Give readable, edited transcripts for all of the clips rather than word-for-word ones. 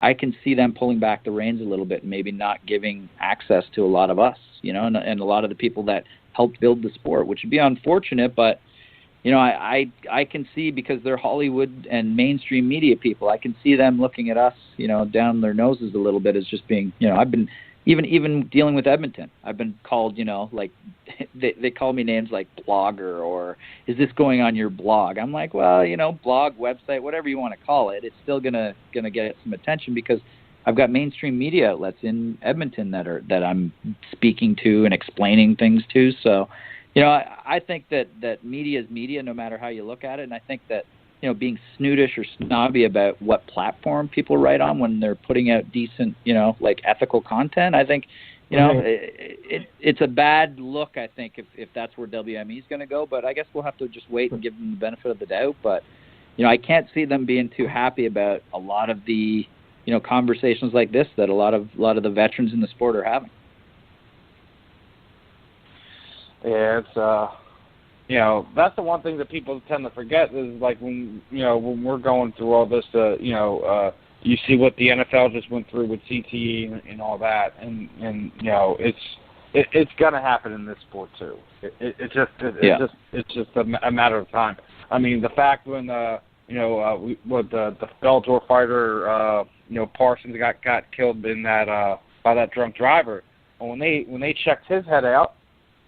I can see them pulling back the reins a little bit and maybe not giving access to a lot of us, and a lot of the people that helped build the sport, which would be unfortunate, but I can see, because they're Hollywood and mainstream media people, I can see them looking at us, down their noses a little bit as just being, I've been even dealing with Edmonton. I've been called, like they call me names like blogger, or is this going on your blog? I'm like, well, blog, website, whatever you want to call it, it's still gonna get some attention because I've got mainstream media outlets in Edmonton that I'm speaking to and explaining things to. So, I think that media is media no matter how you look at it. And I think that, being snootish or snobby about what platform people write on when they're putting out decent, like ethical content, I think, it's a bad look, I think, if that's where WME is going to go. But I guess we'll have to just wait and give them the benefit of the doubt. But, I can't see them being too happy about a lot of the, conversations like this that a lot of the veterans in the sport are having. Yeah, it's that's the one thing that people tend to forget is, like, when we're going through all this, you see what the NFL just went through with CTE and all that, and it's gonna happen in this sport too. It's just a matter of time. I mean, the fact when the Bellator fighter Parsons got killed in that by that drunk driver, and when they checked his head out,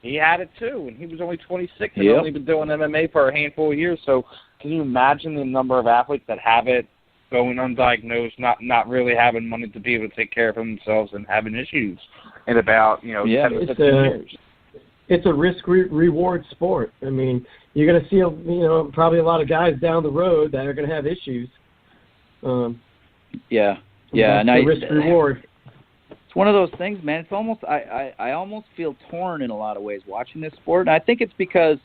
he had it too, and he was only 26 and only been doing MMA for a handful of years. So can you imagine the number of athletes that have it, going undiagnosed, not really having money to be able to take care of themselves and having issues in about 10 to 15 years? It's a risk-reward sport. I mean, you're going to see probably a lot of guys down the road that are going to have issues. And risk-reward. It's one of those things, man. It's almost I almost feel torn in a lot of ways watching this sport, and I think it's because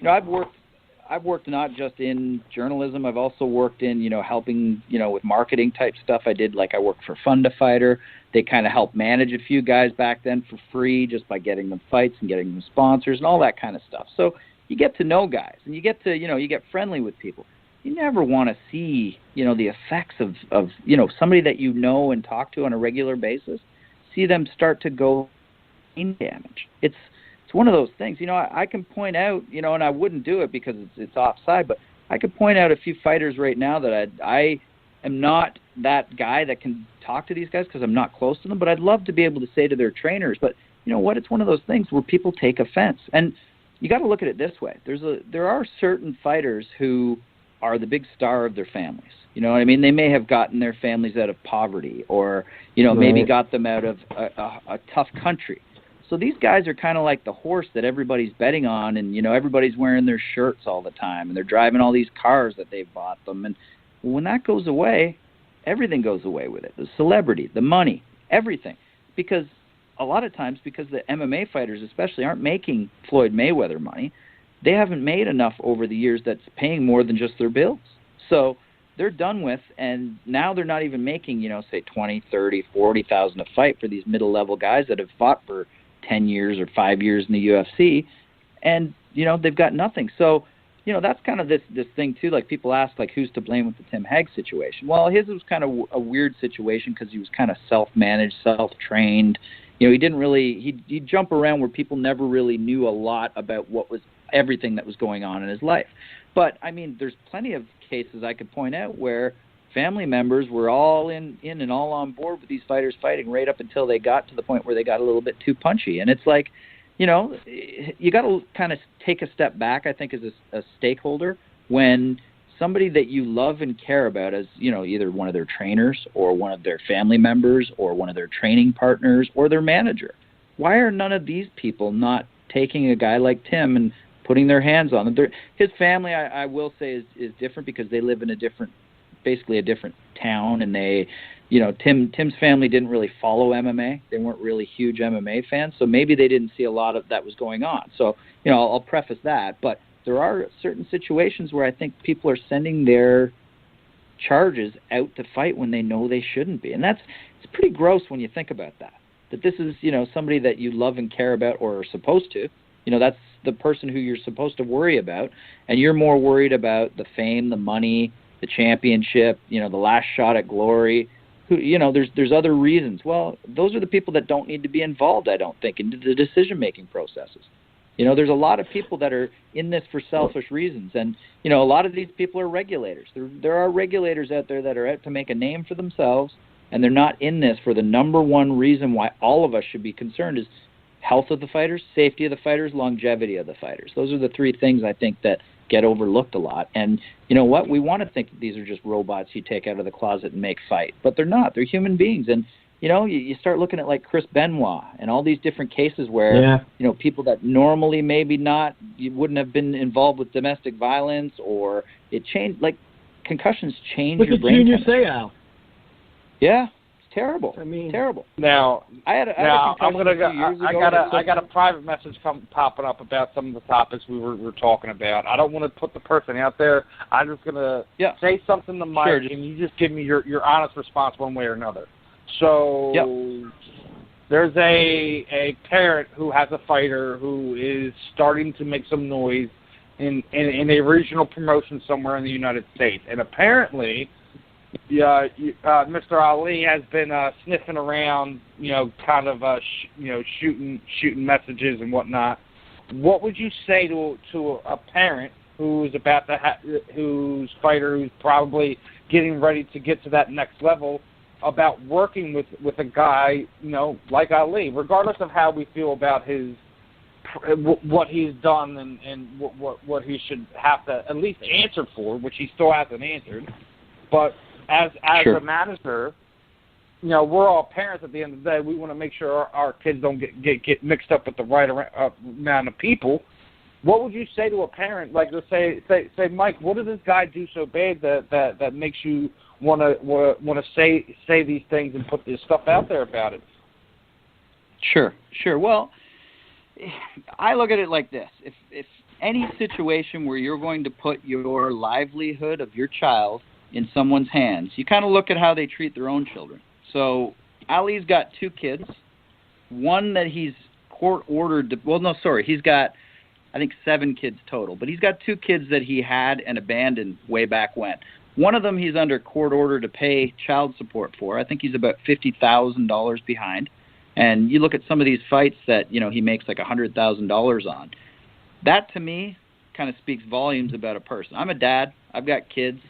I've worked not just in journalism. I've also worked in helping with marketing type stuff. I worked for Fund a Fighter. They kind of helped manage a few guys back then for free just by getting them fights and getting them sponsors and all that kind of stuff. So you get to know guys and you get to you get friendly with people. You never want to see the effects of somebody that and talk to on a regular basis. See them start to go brain damage. It's one of those things. I can point out, and I wouldn't do it because it's offside, but I could point out a few fighters right now that I am not that guy that can talk to these guys because I'm not close to them, but I'd love to be able to say to their trainers, but you know what? It's one of those things where people take offense. And you got to look at it this way. There are certain fighters who are the big star of their families. You know what I mean? They may have gotten their families out of poverty or, maybe got them out of a tough country. So these guys are kind of like the horse that everybody's betting on, and, everybody's wearing their shirts all the time, and they're driving all these cars that they've bought them. And when that goes away, everything goes away with it. The celebrity, the money, everything. Because a lot of times, because the MMA fighters especially aren't making Floyd Mayweather money, they haven't made enough over the years that's paying more than just their bills. So they're done with, and now they're not even making, say 20, 30, 40,000 a fight for these middle-level guys that have fought for 10 years or 5 years in the UFC, and, they've got nothing. So, that's kind of this thing, too. Like, people ask, like, who's to blame with the Tim Hegg situation? Well, his was kind of a weird situation because he was kind of self-managed, self-trained. He didn't really – he'd jump around where people never really knew a lot about what was everything that was going on in his life. But, I mean, there's plenty of cases I could point out where family members were all in and all on board with these fighters fighting right up until they got to the point where they got a little bit too punchy. And it's like, you got to kind of take a step back, I think, as a stakeholder when somebody that you love and care about as, either one of their trainers or one of their family members or one of their training partners or their manager. Why are none of these people not taking a guy like Tim and putting their hands on him? His family, I will say, is different because they live in basically a different town, and they, Tim's family didn't really follow MMA. They weren't really huge MMA fans, so maybe they didn't see a lot of that was going on. So, I'll preface that, but there are certain situations where I think people are sending their charges out to fight when they know they shouldn't be, and it's pretty gross when you think about that. That this is, somebody that you love and care about or are supposed to. That's the person who you're supposed to worry about, and you're more worried about the fame, the money, the championship, the last shot at glory. there's other reasons. Well, those are the people that don't need to be involved, I don't think, in the decision-making processes. There's a lot of people that are in this for selfish reasons. And, a lot of these people are regulators. There are regulators out there that are out to make a name for themselves, and they're not in this for the number one reason why all of us should be concerned is health of the fighters, safety of the fighters, longevity of the fighters. Those are the three things I think that get overlooked a lot. And you know what? We want to think that these are just robots you take out of the closet and make fight. But they're not. They're human beings. And, you start looking at like Chris Benoit and all these different cases where, people that normally maybe you wouldn't have been involved with domestic violence or it changed, like concussions change your brain. Look at Junior Seau. Yeah. Terrible. Terrible. Now, I got a private message popping up about some of the topics we were talking about. I don't want to put the person out there. I'm just gonna say something to Mike, and you just give me your honest response one way or another. So there's a parent who has a fighter who is starting to make some noise in a regional promotion somewhere in the United States, and apparently. Mr. Ali has been sniffing around, kind of, shooting messages and whatnot. What would you say to a parent who's about to whose fighter who's probably getting ready to get to that next level about working with a guy, like Ali, regardless of how we feel about what he's done and what he should have to at least answer for, which he still hasn't answered, but. As a manager, we're all parents at the end of the day. We want to make sure our kids don't get mixed up with the right amount of people. What would you say to a parent? Like, let's say, Mike, what does this guy do so bad that makes you want to say these things and put this stuff out there about it? Sure. Well, I look at it like this: if any situation where you're going to put your livelihood of your child in someone's hands, you kind of look at how they treat their own children. So Ali's got 2 kids, one that he's court-ordered he's got, I think, 7 kids total, but he's got 2 kids that he had and abandoned way back when. One of them he's under court order to pay child support for. I think he's about $50,000 behind. And you look at some of these fights that, he makes like $100,000 on. That, to me, kind of speaks volumes about a person. I'm a dad. I've got kids.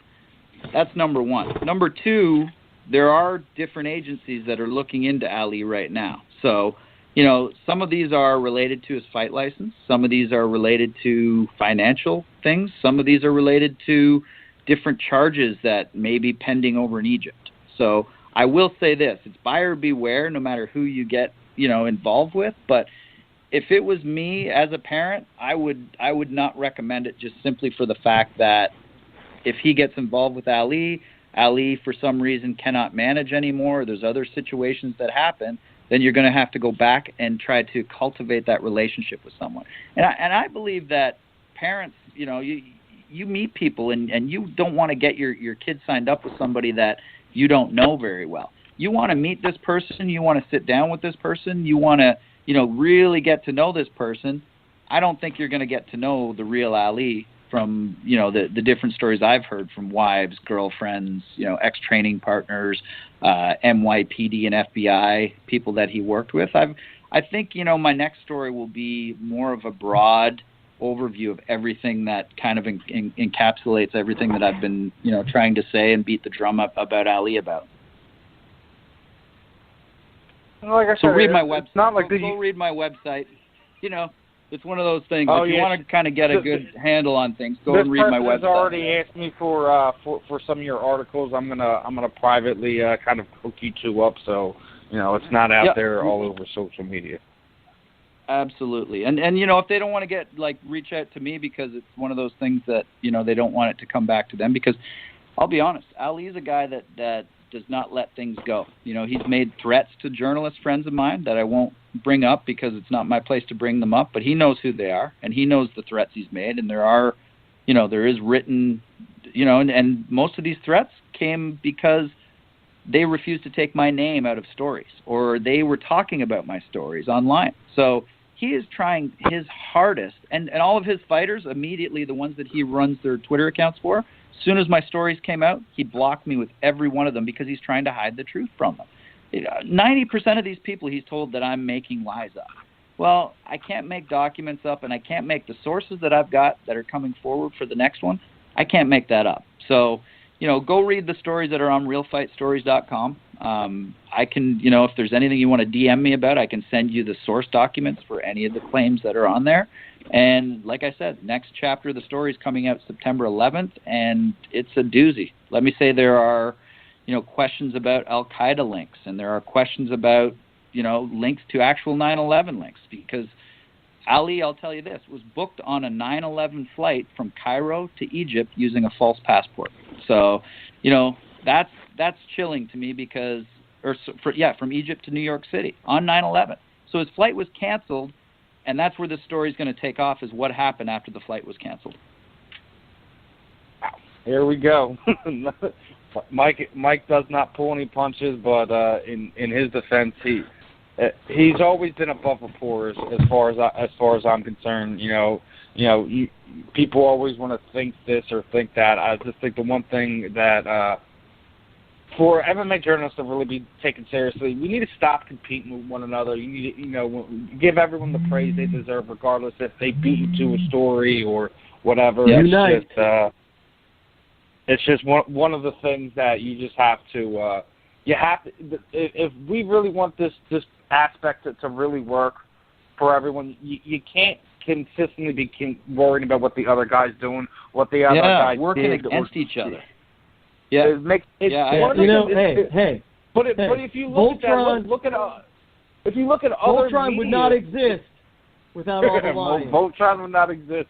That's number one. Number two, there are different agencies that are looking into Ali right now. So, some of these are related to his fight license. Some of these are related to financial things. Some of these are related to different charges that may be pending over in Egypt. So I will say this, it's buyer beware no matter who you get, involved with. But if it was me as a parent, I would not recommend it just simply for the fact that if he gets involved with Ali for some reason cannot manage anymore, there's other situations that happen, then you're going to have to go back and try to cultivate that relationship with someone. And I believe that parents, you meet people and you don't want to get your kids signed up with somebody that you don't know very well. You want to meet this person. You want to sit down with this person. You want to, really get to know this person. I don't think you're going to get to know the real Ali from, the different stories I've heard from wives, girlfriends, ex-training partners, NYPD and FBI, people that he worked with. I think, my next story will be more of a broad overview of everything that kind of encapsulates everything that I've been, trying to say and beat the drum up about Ali about. Like I said, so read my website. Not like go read my website. It's one of those things. If you want to kind of get a good handle on things, go and read my website. This person has already asked me for some of your articles. I'm gonna privately kind of hook you 2 up, so it's not out there all over social media. Absolutely, and if they don't want to reach out to me because it's one of those things that they don't want it to come back to them, because I'll be honest, Ali is a guy that does not let things go. He's made threats to journalist friends of mine that I won't bring up because it's not my place to bring them up, but he knows who they are and he knows the threats he's made, and there is written, and most of these threats came because they refused to take my name out of stories or they were talking about my stories online. So he is trying his hardest, and all of his fighters, immediately the ones that he runs their Twitter accounts for, as soon as my stories came out, he blocked me with every one of them because he's trying to hide the truth from them. 90% of these people he's told that I'm making lies up. Well, I can't make documents up, and I can't make the sources that I've got that are coming forward for the next one. I can't make that up. So, go read the stories that are on realfightstories.com. I can, if there's anything you want to DM me about, I can send you the source documents for any of the claims that are on there. And like I said, next chapter of the story is coming out September 11th, and it's a doozy. Let me say there are, questions about Al-Qaeda links, and there are questions about, links to actual 9/11 links, because Ali, I'll tell you this, was booked on a 9/11 flight from Cairo to Egypt using a false passport. So, that's chilling to me because, from Egypt to New York City on 9/11. So his flight was canceled, and that's where the story is going to take off, is what happened after the flight was canceled. Here we go. Mike does not pull any punches, but in his defense, he's always been above reporters as far as I'm concerned. People always want to think this or think that. I just think the one thing that for MMA journalists to really be taken seriously, we need to stop competing with one another. You need to, give everyone the praise they deserve, regardless if they beat you to a story or whatever. Yeah, it's just one of the things that you just have to. If we really want this aspect to really work for everyone, you can't consistently be worrying about what the other guy's doing, what the other guy working did, against each other. Hey. But if you look at if you look at other Voltron media, would not exist without all the lying. Voltron would not exist.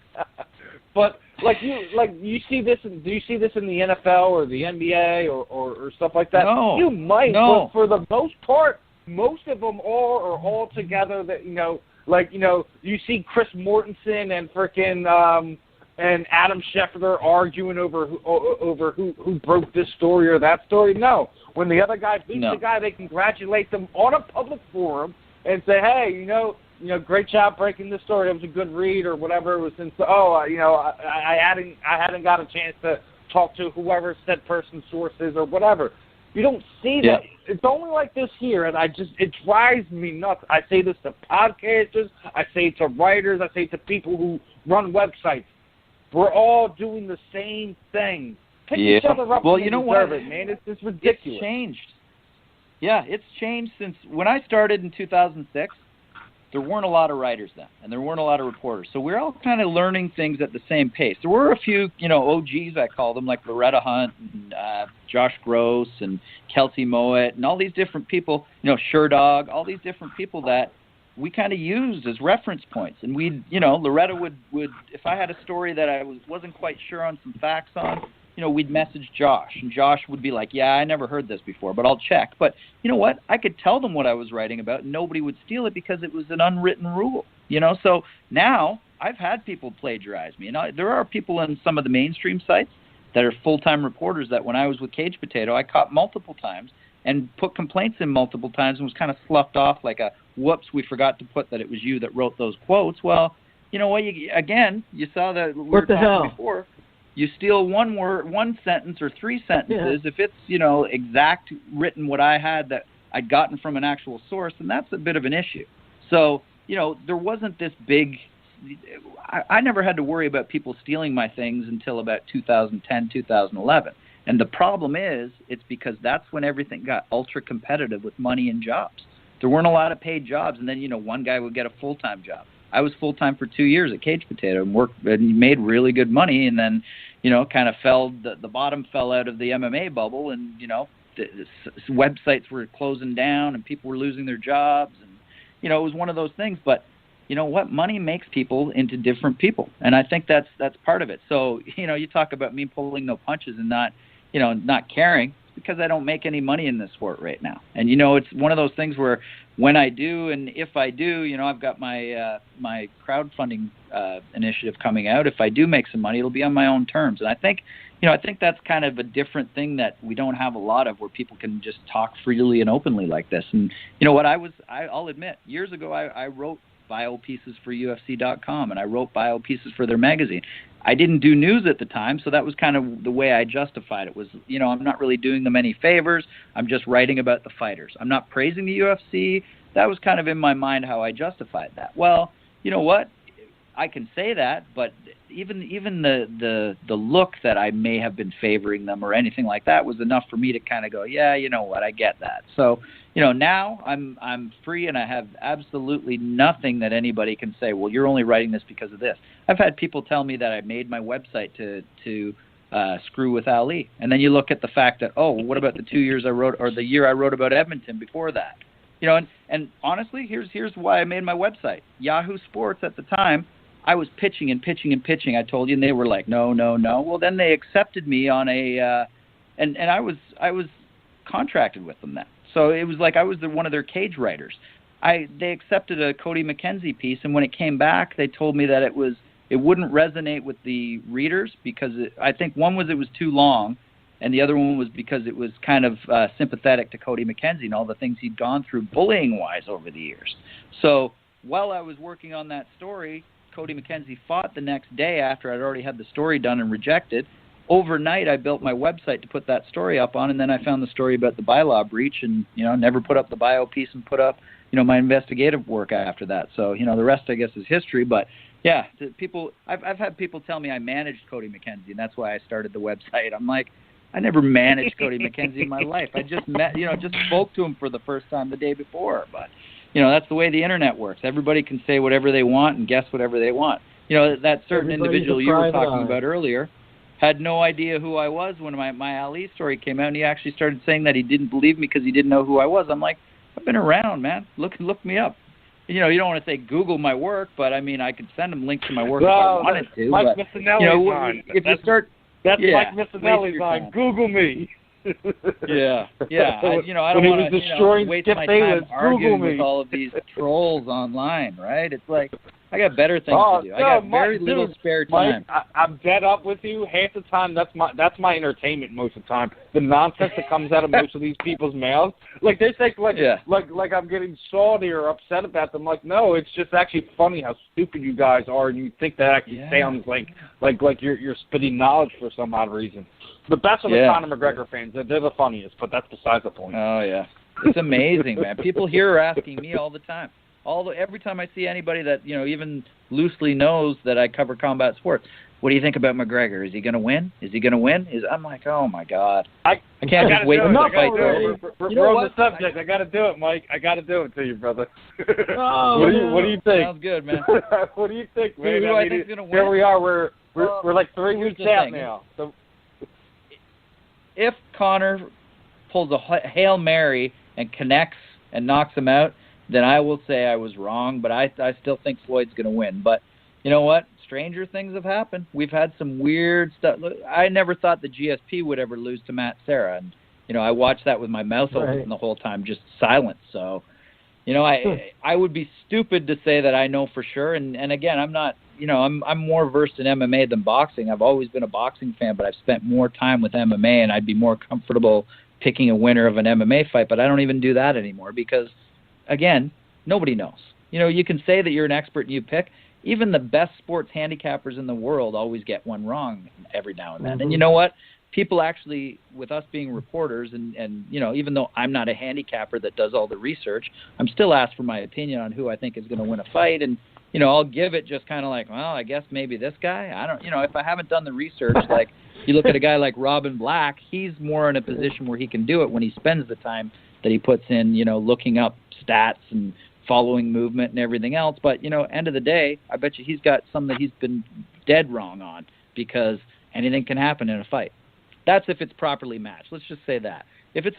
But you see this? Do you see this in the NFL or the NBA or stuff like that? No. You might, no. but for the most part, most of them are all together. That you see Chris Mortensen and frickin' and Adam Schefter arguing over who broke this story or that story. No, when the other guy beats the guy, they congratulate them on a public forum and say, hey, great job breaking this story. It was a good read or whatever it was. Since I hadn't got a chance to talk to whoever said person's source is or whatever. You don't see that. It's only like this here, and it drives me nuts. I say this to podcasters. I say it to writers. I say it to people who run websites. We're all doing the same thing. Pick each other up. Well, you know what, it, man? It's just ridiculous. It's changed. Yeah, it's changed since when I started in 2006. There weren't a lot of writers then, and there weren't a lot of reporters. So we're all kind of learning things at the same pace. There were a few, OGs, I call them, like Loretta Hunt and Josh Gross and Kelsey Mowat and all these different people, Sherdog, all these different people that we kind of used as reference points. And we'd, Loretta would if I had a story that I wasn't quite sure on some facts on, we'd message Josh, and Josh would be like, yeah, I never heard this before, but I'll check. But you know what? I could tell them what I was writing about, and nobody would steal it because it was an unwritten rule, So now I've had people plagiarize me. There are people in some of the mainstream sites that are full-time reporters that when I was with Cage Potato, I caught multiple times and put complaints in multiple times and was kind of sloughed off like a, whoops, we forgot to put that it was you that wrote those quotes. Well, you know what? You saw that we were talking before. You steal one word, one sentence, or three sentences. If it's, exact written what I had that I'd gotten from an actual source, then that's a bit of an issue. So, there wasn't this big – I never had to worry about people stealing my things until about 2010, 2011. And the problem is it's because that's when everything got ultra competitive with money and jobs. There weren't a lot of paid jobs, and then, one guy would get a full-time job. I was full-time for 2 years at Cage Potato and worked and made really good money, and then, kind of the bottom fell out of the MMA bubble, and, the websites were closing down and people were losing their jobs, and, it was one of those things. But you know what? Money makes people into different people, and I think that's part of it. So, you talk about me pulling no punches and not caring. Because I don't make any money in this sport right now. And, it's one of those things where when I do and if I do, I've got my my crowdfunding initiative coming out. If I do make some money, it'll be on my own terms. And I think that's kind of a different thing that we don't have a lot of, where people can just talk freely and openly like this. And, I'll admit, years ago I wrote biopieces for UFC.com, and I wrote biopieces for their magazine. I didn't do news at the time, so that was kind of the way I justified it. Was, I'm not really doing them any favors. I'm just writing about the fighters. I'm not praising the UFC. That was kind of in my mind how I justified that. Well, you know what? I can say that, but even the look that I may have been favoring them or anything like that was enough for me to kind of go, yeah, you know what, I get that. So, now I'm free and I have absolutely nothing that anybody can say, well, you're only writing this because of this. I've had people tell me that I made my website to screw with Ali. And then you look at the fact that, what about the 2 years I wrote, or the year I wrote about Edmonton before that? And honestly, here's why I made my website. Yahoo Sports at the time, I was pitching and pitching and pitching. I told you, and they were like, no. Well, then they accepted me on a, and I was contracted with them then. So it was like I was one of their cage writers. They accepted a Cody McKenzie piece, and when it came back, they told me that it wouldn't resonate with the readers because I think one was it was too long, and the other one was because it was kind of sympathetic to Cody McKenzie and all the things he'd gone through bullying-wise over the years. So while I was working on that story, Cody McKenzie fought the next day after I'd already had the story done and rejected. Overnight, I built my website to put that story up on, and then I found the story about the bylaw breach and, never put up the bio piece and put up, my investigative work after that. So, the rest, I guess, is history. But, yeah, I've had people tell me I managed Cody McKenzie, and that's why I started the website. I'm like, I never managed Cody McKenzie in my life. I just just spoke to him for the first time the day before. But, that's the way the internet works. Everybody can say whatever they want and guess whatever they want. That certain individual you were talking about earlier had no idea who I was when my Ali story came out, and he actually started saying that he didn't believe me because he didn't know who I was. I'm like, I've been around, man. Look me up. You don't want to say Google my work, but I mean, I could send him links to my work if I wanted to. Mike but, Missinelli's if you start... That's Mike Missinelli's on. Google me. Yeah. I don't want to waste my time arguing with all of these trolls online, right? It's like I got better things to do. I got very little spare time. Mike, I'm dead up with you. Half the time, that's my entertainment. Most of the time, the nonsense that comes out of most of these people's mouths, like they think like I'm getting salty or upset about them. Like, no, it's just actually funny how stupid you guys are, and you think that actually sounds like you're spitting knowledge for some odd reason. The best of the Conor McGregor fans, they're the funniest, but that's besides the point. Oh, yeah. It's amazing, man. People here are asking me all the time. Every time I see anybody that, even loosely knows that I cover combat sports, what do you think about McGregor? Is he going to win? I'm like, oh, my God. I can't just wait for the fight's over. We're on the subject. I got to do it, Mike. I got to do it to you, brother. What do you think? Sounds good, man. What do you think, man? Who I think is going to win? Here we are. We're like 3 weeks out now. So, if Conor pulls a Hail Mary and connects and knocks him out, then I will say I was wrong, but I still think Floyd's going to win. But you know what? Stranger things have happened. We've had some weird stuff. I never thought the GSP would ever lose to Matt Serra, and I watched that with my mouth open the whole time, just silent. So, I would be stupid to say that I know for sure. And again, I'm not. I'm more versed in MMA than boxing. I've always been a boxing fan, but I've spent more time with MMA, and I'd be more comfortable picking a winner of an MMA fight. But I don't even do that anymore because, again, nobody knows. You can say that you're an expert and you pick. Even the best sports handicappers in the world always get one wrong every now and then. Mm-hmm. And you know what? People actually, with us being reporters, and even though I'm not a handicapper that does all the research, I'm still asked for my opinion on who I think is going to win a fight. And I'll give it just kind of like, well, I guess maybe this guy. I don't, if I haven't done the research, like you look at a guy like Robin Black, he's more in a position where he can do it when he spends the time that he puts in, looking up stats and following movement and everything else. But, end of the day, I bet you he's got some that he's been dead wrong on because anything can happen in a fight. That's if it's properly matched. Let's just say that. If it's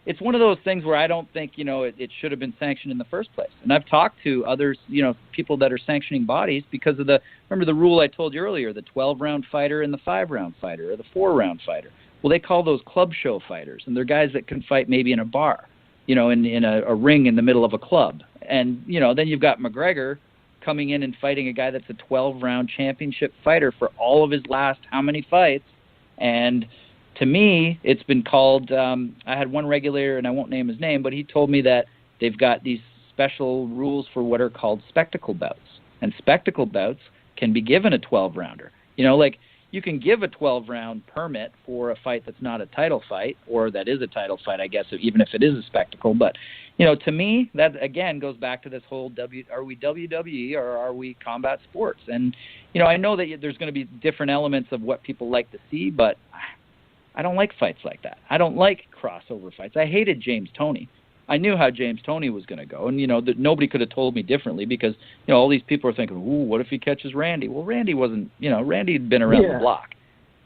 it's one of those things where I don't think, it should have been sanctioned in the first place. And I've talked to others, people that are sanctioning bodies because of remember the rule I told you earlier, the 12-round fighter and the 5-round fighter or the 4-round fighter. Well, they call those club show fighters, and they're guys that can fight maybe in a bar, in a ring in the middle of a club. And, then you've got McGregor coming in and fighting a guy that's a 12-round championship fighter for all of his last how many fights. And to me, it's been called, I had one regulator, and I won't name his name, but he told me that they've got these special rules for what are called spectacle bouts. And spectacle bouts can be given a 12-rounder. You know, like you can give a 12-round permit for a fight that's not a title fight, or that is a title fight, I guess, even if it is a spectacle. But, you know, to me, that, again, goes back to this whole are we WWE or are we combat sports? And, you know, I know that there's going to be different elements of what people like to see, but I don't like fights like that. I don't like crossover fights. I hated James Toney. I knew how James Toney was going to go, and, you know, that nobody could have told me differently because, you know, all these people are thinking, ooh, what if he catches Randy? Well, Randy wasn't, you know, Randy had been around the block.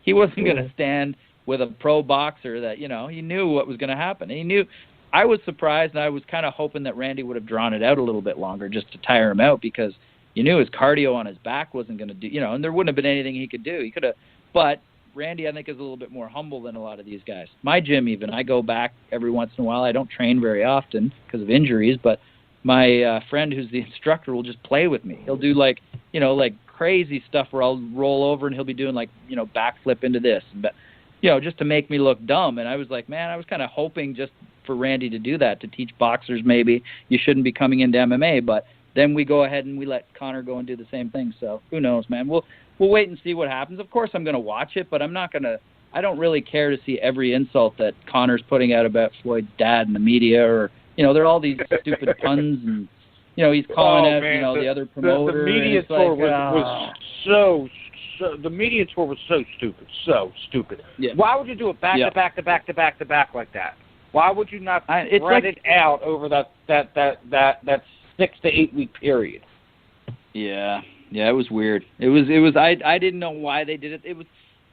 He wasn't going to stand with a pro boxer that, you know, he knew what was going to happen. And he knew. I was surprised, and I was kind of hoping that Randy would have drawn it out a little bit longer just to tire him out because you knew his cardio on his back wasn't going to do, you know, and there wouldn't have been anything he could do. He could have, but Randy, I think, is a little bit more humble than a lot of these guys. My gym, even, I go back every once in a while. I don't train very often because of injuries, but my friend who's the instructor will just play with me. He'll do, like, you know, like crazy stuff where I'll roll over and he'll be doing, like, you know, backflip into this, and, you know, just to make me look dumb. And I was like, man, I was kind of hoping just for Randy to do that, to teach boxers maybe you shouldn't be coming into MMA, but then we go ahead and we let Conor go and do the same thing. So who knows, man? We'll wait and see what happens. Of course, I'm going to watch it, but I don't really care to see every insult that Conor's putting out about Floyd's dad in the media, or, you know, there are all these stupid puns, and, you know, he's calling out, man, you know, the other promoter. The media tour was so the media tour was so stupid. Yeah. Why would you do it back to back to back to back to back like that? Why would you not spread it out over that 6 to 8 week period? Yeah. Yeah, it was weird. It was I didn't know why they did it.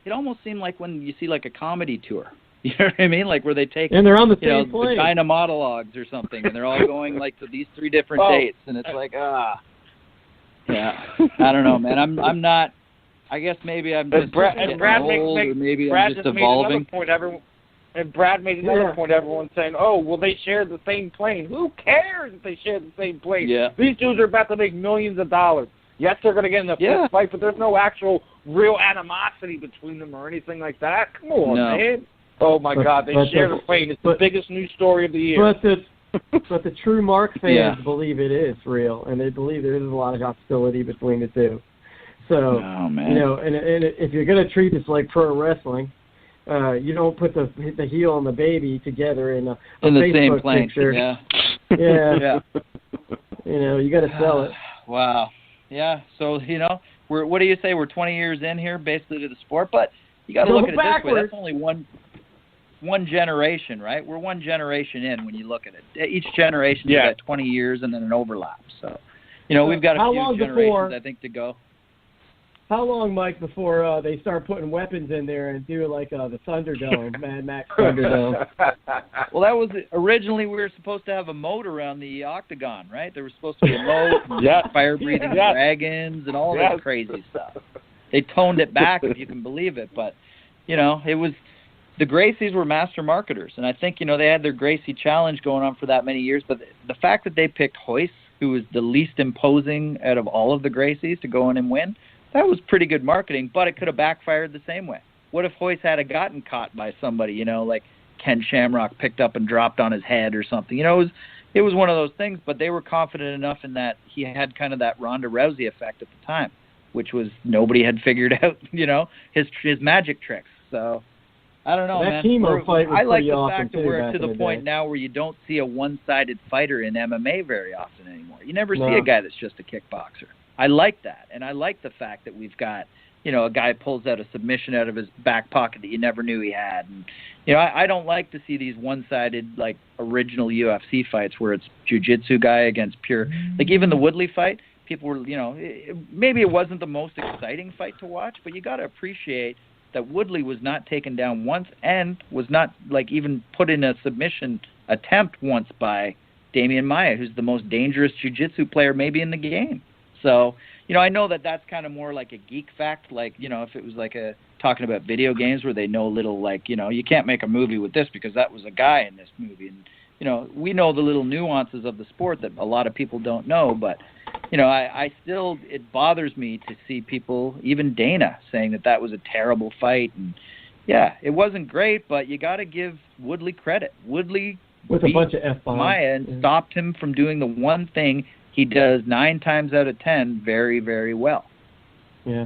It almost seemed like when you see like a comedy tour. You know what I mean? Like where they take, and they're on the same plane, vagina monologues or something, and they're all going like to these 3 different dates, and it's like, yeah. I don't know, man. I'm not. I guess maybe I'm just getting old, or maybe I'm just evolving. Brad made another point. Everyone's saying, "Oh, well, they share the same plane. Who cares if they share the same plane? Yeah. These dudes are about to make millions of dollars. Yes, they're going to get in a fist fight, but there's no actual real animosity between them or anything like that. Come on, man. Oh, my God, they share the plane. It's the biggest news story of the year. But the true Mark fans believe it is real, and they believe there is a lot of hostility between the two. So, you know, and if you're going to treat this like pro wrestling, you don't put the heel and the baby together in the Facebook same plane. Picture. Yeah. You know, you got to sell it. Wow. Yeah. So, you know, what do you say? We're 20 years in here, basically, to the sport, but you got to look at it this way. That's only one generation, right? We're one generation in when you look at it. Each generation's got 20 years and then an overlap. So, you know, we've got a few generations, I think, to go. How long, Mike, before they start putting weapons in there and do like the Thunderdome, Mad Max Thunderdome? Well, that was originally we were supposed to have a moat around the octagon, right? There was supposed to be a moat, and fire-breathing dragons, and all that crazy stuff. They toned it back, if you can believe it, but you know, it was the Gracies were master marketers, and I think, you know, they had their Gracie Challenge going on for that many years, but the fact that they picked Royce, who was the least imposing out of all of the Gracies, to go in and win. That was pretty good marketing, but it could have backfired the same way. What if Royce had gotten caught by somebody, you know, like Ken Shamrock picked up and dropped on his head or something? You know, it was one of those things, but they were confident enough in that he had kind of that Ronda Rousey effect at the time, which was nobody had figured out, you know, his magic tricks. So, I don't know, man. That chemo fight was I like the fact that we're to the point now where you don't see a one-sided fighter in MMA very often anymore. You never see a guy that's just a kickboxer. I like that, and I like the fact that we've got, you know, a guy pulls out a submission out of his back pocket that you never knew he had. And, you know, I don't like to see these one-sided, like, original UFC fights where it's jiu-jitsu guy against pure. Like, even the Woodley fight, people were, you know, maybe it wasn't the most exciting fight to watch, but you got to appreciate that Woodley was not taken down once and was not, like, even put in a submission attempt once by Damian Maia, who's the most dangerous jiu-jitsu player maybe in the game. So, you know, I know that that's kind of more like a geek fact, like, you know, if it was like talking about video games where they know little, like, you know, you can't make a movie with this because that was a guy in this movie. And, you know, we know the little nuances of the sport that a lot of people don't know, but, you know, I still, it bothers me to see people, even Dana, saying that was a terrible fight. And, yeah, it wasn't great, but you got to give Woodley credit. Woodley with a bunch of F-bombs. Maia and stopped him from doing the one thing he does 9 times out of 10 very, very well. Yeah.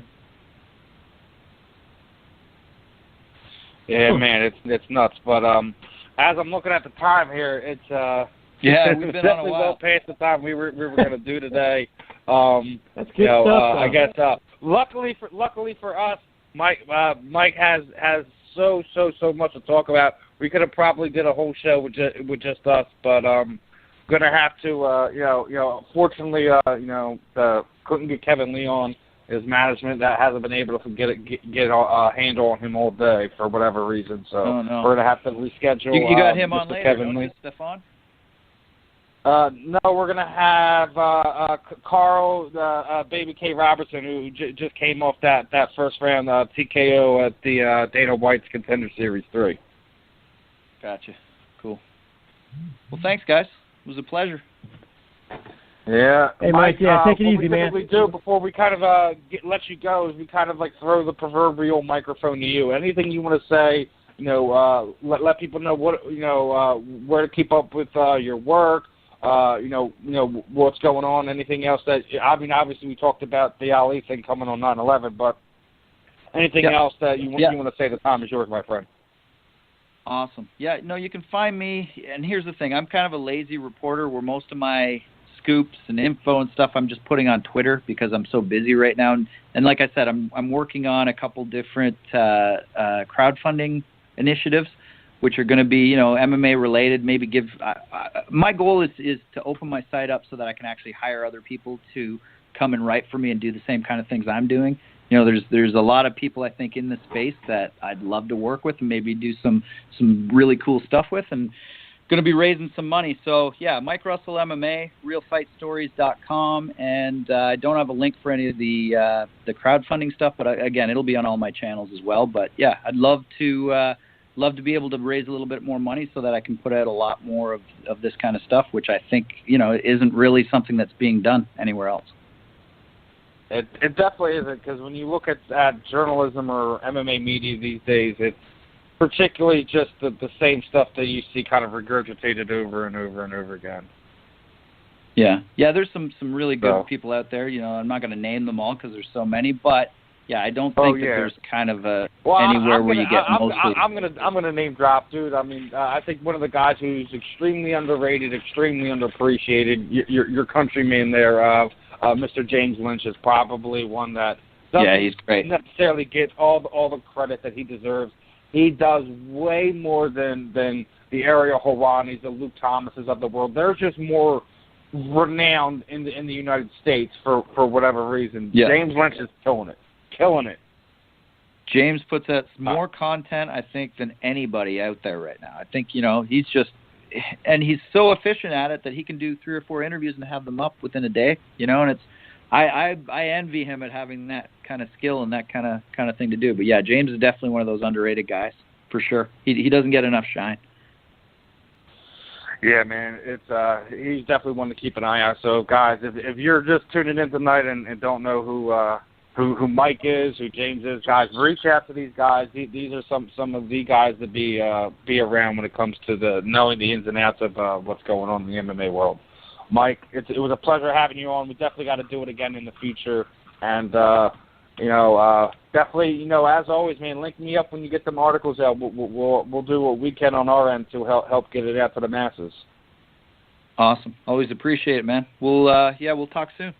Yeah, man, it's nuts. But as I'm looking at the time here, it's we've been definitely on a while. well past the time we were going to do today. That's good stuff. I guess luckily for us, Mike has so much to talk about. We could have probably did a whole show with just us, but gonna have to fortunately couldn't get Kevin Lee on. His management that hasn't been able to get a handle on him all day for whatever reason. So we're gonna have to reschedule. You got him on Mr. later, Kevin Lee. Stefan? No, we're gonna have Carl, Baby K. Robertson, who just came off that first round TKO at the Dana White's Contender Series 3. Gotcha. Cool. Well, thanks, guys. It was a pleasure. Yeah. Hey, Mike, take it easy, man. What we do before we kind of let you go is we kind of like throw the proverbial microphone to you. Anything you want to say, let people know where to keep up with your work, what's going on, anything else that, obviously we talked about the Ali thing coming on 9/11, but anything else that you want to say, the time is yours, my friend. Awesome. Yeah, no, you can find me, and here's the thing. I'm kind of a lazy reporter where most of my scoops and info and stuff I'm just putting on Twitter because I'm so busy right now. And like I said, I'm working on a couple different crowdfunding initiatives, which are going to be, MMA related. Maybe give. My goal is to open my site up so that I can actually hire other people to come and write for me and do the same kind of things I'm doing. There's a lot of people I think in this space that I'd love to work with and maybe do some really cool stuff with, and going to be raising some money. So yeah, Mike Russell MMA, realfightstories.com, and I don't have a link for any of the crowdfunding stuff, but again, it'll be on all my channels as well. But yeah, I'd love to be able to raise a little bit more money so that I can put out a lot more of this kind of stuff, which I think isn't really something that's being done anywhere else. It definitely isn't, because when you look at journalism or MMA media these days, it's particularly just the same stuff that you see kind of regurgitated over and over and over again. Yeah, there's some really good people out there. I'm not going to name them all because there's so many, but yeah, I don't think that there's kind of anywhere where you get mostly. I'm gonna name drop, dude. I mean, I think one of the guys who's extremely underrated, extremely underappreciated, your countryman there, Mr. James Lynch, is probably one that he's great. Necessarily get all the credit that he deserves. He does way more than the Ariel Helwanis, the Luke Thomases of the world. They're just more renowned in the United States for whatever reason. Yeah. James Lynch is killing it. James puts out more content, I think, than anybody out there right now. I think, he's just, and he's so efficient at it that he can do 3 or 4 interviews and have them up within a day, and it's, I envy him at having that kind of skill and that kind of thing to do. But yeah, James is definitely one of those underrated guys for sure. He doesn't get enough shine. Yeah, man, it's he's definitely one to keep an eye out. So guys, if you're just tuning in tonight and don't know who Mike is, who James is, guys, reach out to these guys. These are some of the guys to be around when it comes to knowing the ins and outs of what's going on in the MMA world. Mike, it was a pleasure having you on. We definitely got to do it again in the future, and definitely, as always, man, link me up when you get them articles out. We'll do what we can on our end to help get it out to the masses. Awesome. Always appreciate it, man. We'll talk soon.